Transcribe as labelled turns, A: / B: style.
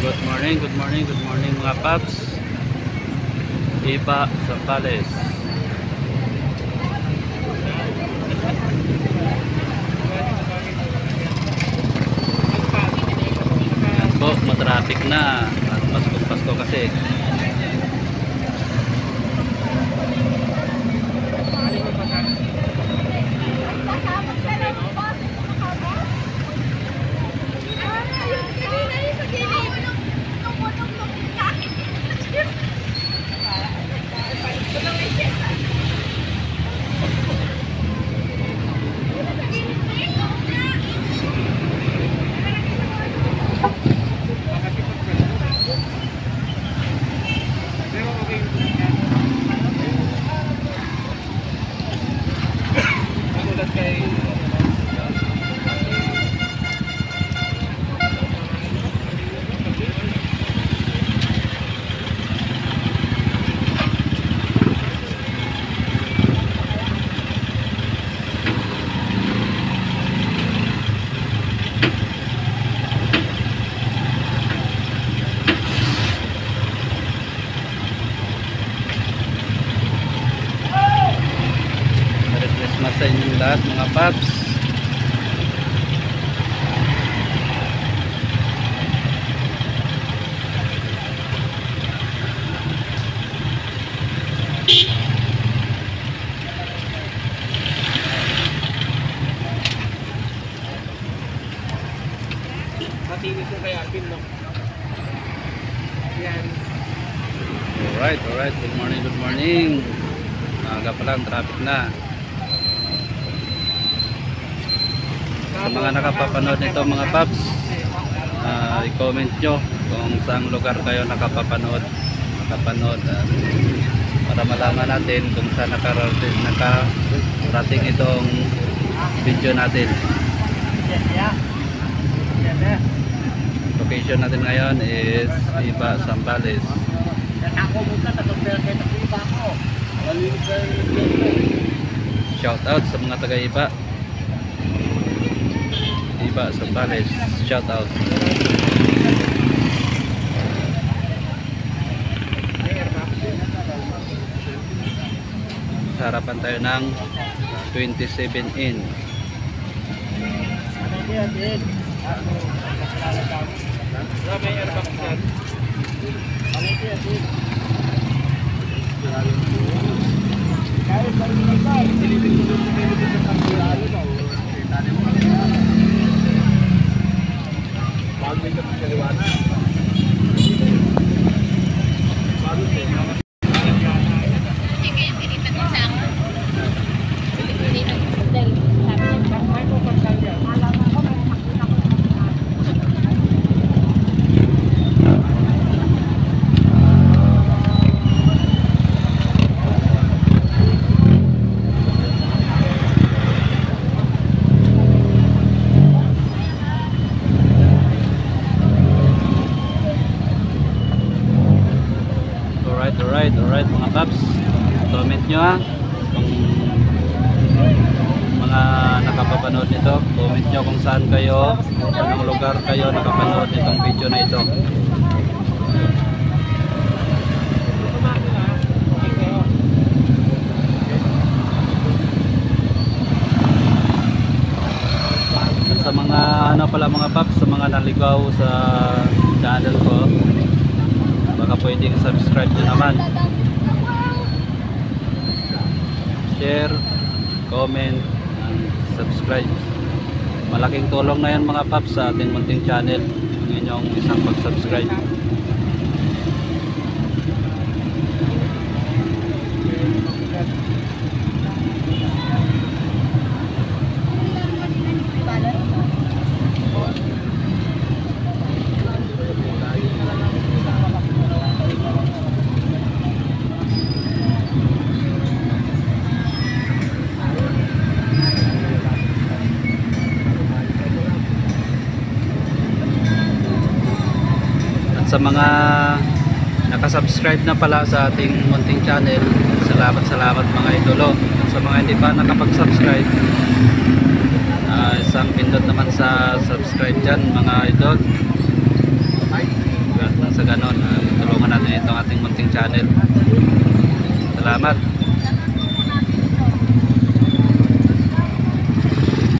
A: Good morning, good morning, good morning mga paps. Iba Zambales. Ayan po, matraffic na. At Pasko kasi. Sa inyong lahat mga paps.
B: Matinig ko kaya pin no. Yan.
A: Alright, good morning. Maaga pa lang, traffic na. Sa mga nakapapanood nito mga paps, i-comment nyo kung saang lugar kayo nakapanood para malaman natin kung saan nakarating itong video natin. Location natin ngayon is Iba Zambales. Shout out sa mga taga Iba Zambales, shout out. Sa harapan tayo ng 27 in. Alright mga paps, comment nyo kung mga nakapapanood nito, comment nyo kung saan kayo, anong lugar kayo nakapanood nitong video na ito. At sa mga mga paps, sa mga naligaw sa channel ko, baka pwedeng subscribe nyo naman, share, comment, and subscribe. Malaking tulong na yan mga paps sa ating munting channel, ang inyong isang pag-subscribe. Sa mga nakasubscribe na pala sa ating munting channel, salamat mga idolo. Sa mga hindi pa nakapag-subscribe, isang pindot naman sa subscribe dyan mga idol. sa ganon, tulungan natin itong ating munting channel. Salamat.